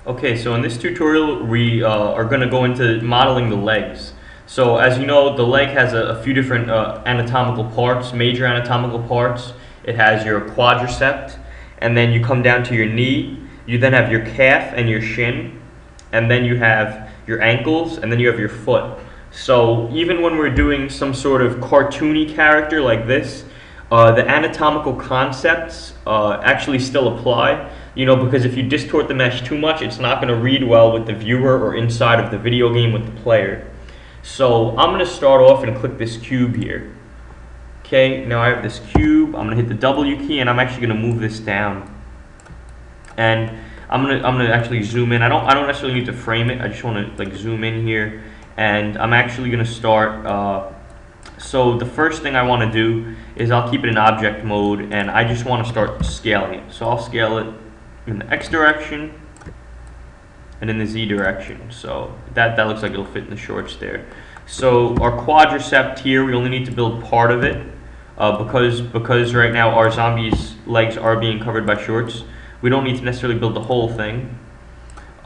Okay, so in this tutorial we are going to go into modeling the legs. So as you know, the leg has a few different anatomical parts, major anatomical parts. It has your quadricep, and then you come down to your knee. You then have your calf and your shin, and then you have your ankles, and then you have your foot. So even when we're doing some sort of cartoony character like this, the anatomical concepts actually still apply, because if you distort the mesh too much, it's not going to read well with the viewer or inside of the video game with the player. So I'm going to start off and click this cube here. Okay, now I have this cube. I'm going to hit the W key, and I'm actually going to move this down. And I'm gonna actually zoom in. I don't necessarily need to frame it. I just want to zoom in here, and I'm actually going to start. So the first thing I want to do is I'll keep it in object mode, and I just want to start scaling it. So I'll scale it in the X direction and in the Z direction. So that looks like it'll fit in the shorts there. So our quadricep here, we only need to build part of it because right now our zombie's legs are being covered by shorts. We don't need to necessarily build the whole thing.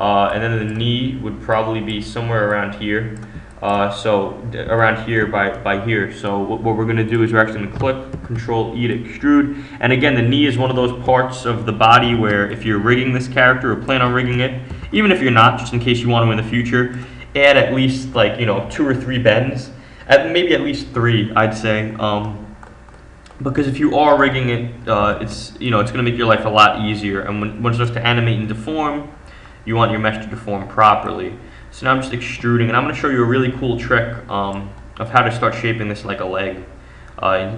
And then the knee would probably be somewhere around here. So around here by here. So what we're going to do is we're actually going to click Control E to extrude. And again, the knee is one of those parts of the body where if you're rigging this character or plan on rigging it, even if you're not, just in case you want to in the future, add at least 2 or 3 bends, maybe at least 3, I'd say. Because if you are rigging it, it's going to make your life a lot easier. And when it starts to animate and deform, you want your mesh to deform properly. So now I'm just extruding, and I'm going to show you a really cool trick of how to start shaping this like a leg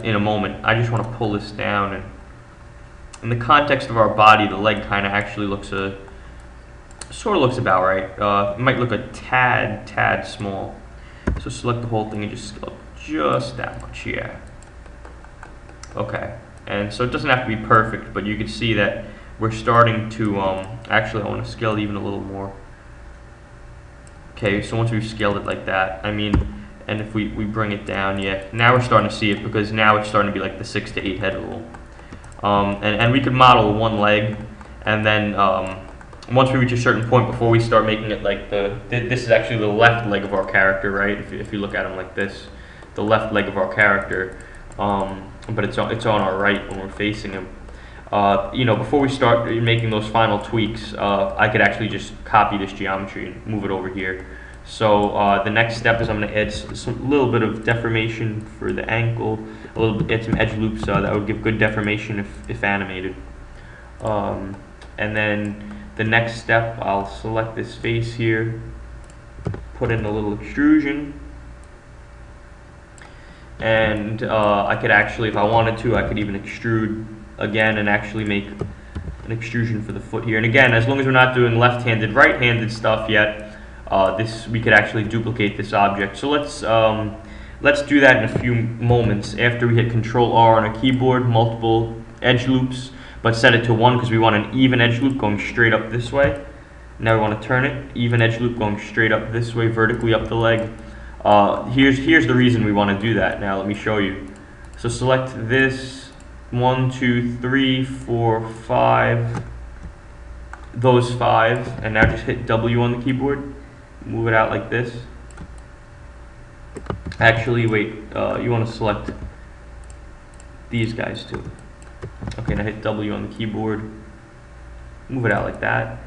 in a moment. I just want to pull this down, and in the context of our body, the leg kind of actually looks about right. It might look a tad small. So select the whole thing and just scale up just that much, yeah. Okay, and so it doesn't have to be perfect, but you can see that we're starting to, actually I want to scale it even a little more. Okay, so once we've scaled it like that, and if we bring it down, yeah, now we're starting to see it because now it's starting to be like the 6 to 8 head rule. And we could model one leg, and then once we reach a certain point before we start making it like this is actually the left leg of our character, right? If you look at him like this, the left leg of our character, but it's on our right when we're facing him. Before we start making those final tweaks, I could actually just copy this geometry and move it over here. So the next step is I'm going to add some little bit of deformation for the ankle, add some edge loops that would give good deformation if animated. And then the next step, I'll select this face here, put in a little extrusion. And I could actually, if I wanted to, I could even extrude again and actually make an extrusion for the foot here. And again, as long as we're not doing left-handed, right-handed stuff yet, we could actually duplicate this object. So let's do that in a few moments after we hit Control R on our keyboard, multiple edge loops, but set it to 1 because we want an even edge loop going straight up this way. Now we want to turn it, even edge loop going straight up this way, vertically up the leg. Here's the reason we want to do that. Now let me show you. So select this, 1, 2, 3, 4, 5, those 5, and now just hit W on the keyboard, move it out like this. Actually, wait, you want to select these guys too. Okay, now hit W on the keyboard, move it out like that.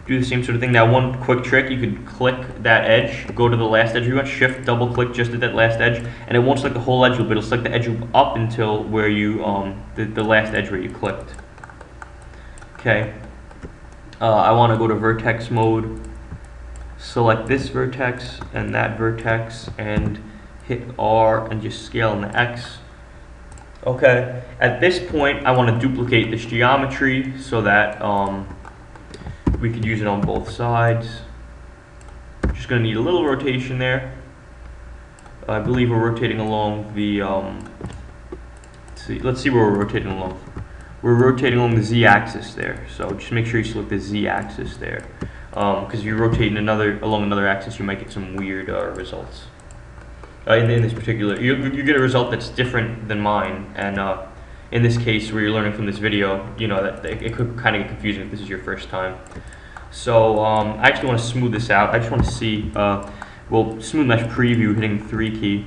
Do the same sort of thing. Now one quick trick, you could click that edge, go to the last edge you want, shift, double click just at that last edge, and it won't select the whole edge loop, it'll select the edge loop up until where you, the last edge where you clicked. Okay, I want to go to vertex mode, select this vertex and that vertex, and hit R and just scale in the X. Okay, at this point I want to duplicate this geometry so that we could use it on both sides. Just going to need a little rotation there. I believe we're rotating along the, let's see where we're rotating along. We're rotating along the Z-axis there, so just make sure you select the Z-axis there. Because if you're rotating along another axis, you might get some weird results. In this particular, you get a result that's different than mine, and in this case where you're learning from this video, that it could kind of get confusing if this is your first time. So I actually want to smooth this out. I just want to see, well, smooth mesh preview hitting 3 key.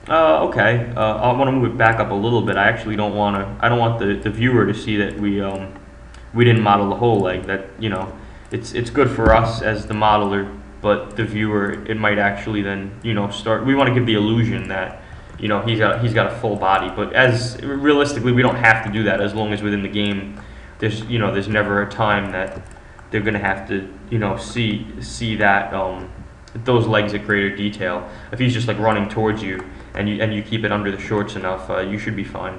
Okay, I want to move it back up a little bit. I actually don't want to, I don't want the viewer to see that we didn't model the whole leg. That, you know, it's good for us as the modeler, but the viewer, it might actually then, you know, we want to give the illusion that, you know, he's got a full body, but as realistically we don't have to do that, as long as within the game there's never a time that they're going to have to, you know, see that those legs at greater detail. If he's just like running towards you and you keep it under the shorts enough, you should be fine.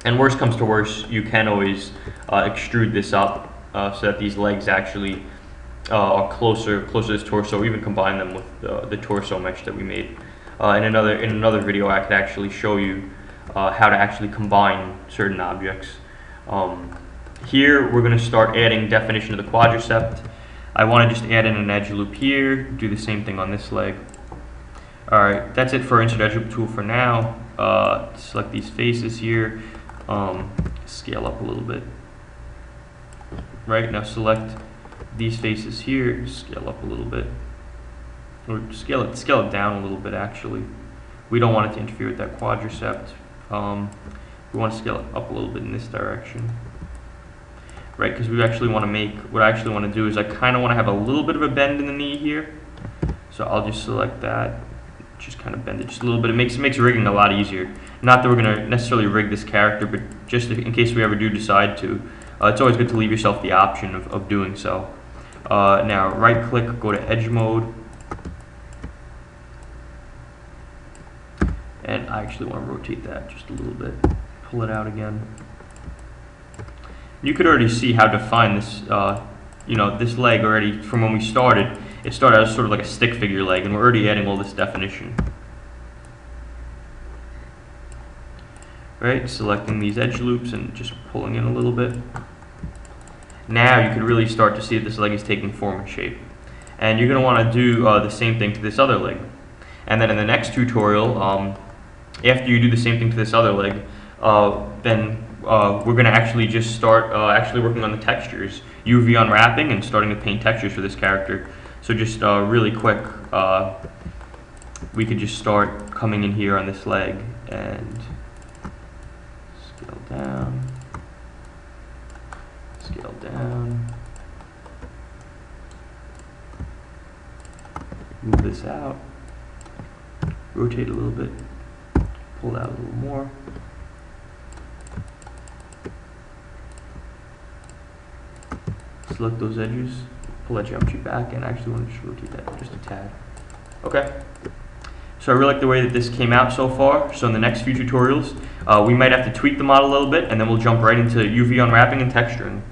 And worst comes to worst, you can always extrude this up so that these legs actually are closer to this torso, or even combine them with the torso mesh that we made. In another video, I could actually show you how to actually combine certain objects. Here, we're going to start adding definition to the quadriceps. I want to just add in an edge loop here, do the same thing on this leg. Alright, that's it for our insert edge loop tool for now. Select these faces here, scale up a little bit. Right, now select these faces here, scale up a little bit. Or scale it down a little bit actually. We don't want it to interfere with that quadriceps. We want to scale it up a little bit in this direction. Right, because we actually want to make, what I actually want to do is I kind of want to have a little bit of a bend in the knee here. So I'll just select that, just kind of bend it just a little bit. It makes rigging a lot easier. Not that we're going to necessarily rig this character, but just in case we ever do decide to. It's always good to leave yourself the option of doing so. Now right click, go to edge mode. And I actually want to rotate that just a little bit. Pull it out again. You could already see how defined this, you know, this leg already from when we started. It started as sort of like a stick figure leg, and we're already adding all this definition. Right, selecting these edge loops and just pulling in a little bit. Now you can really start to see that this leg is taking form and shape. And you're going to want to do the same thing to this other leg. And then in the next tutorial, after you do the same thing to this other leg, then we're going to actually just start actually working on the textures, UV unwrapping and starting to paint textures for this character. So just really quick, we could just start coming in here on this leg and scale down, scale down, move this out, rotate a little bit, pull out a little more. Select those edges, pull that geometry back, and I actually want to just rotate that just a tad. Okay. So I really like the way that this came out so far. So in the next few tutorials, we might have to tweak the model a little bit, and then we'll jump right into UV unwrapping and texturing.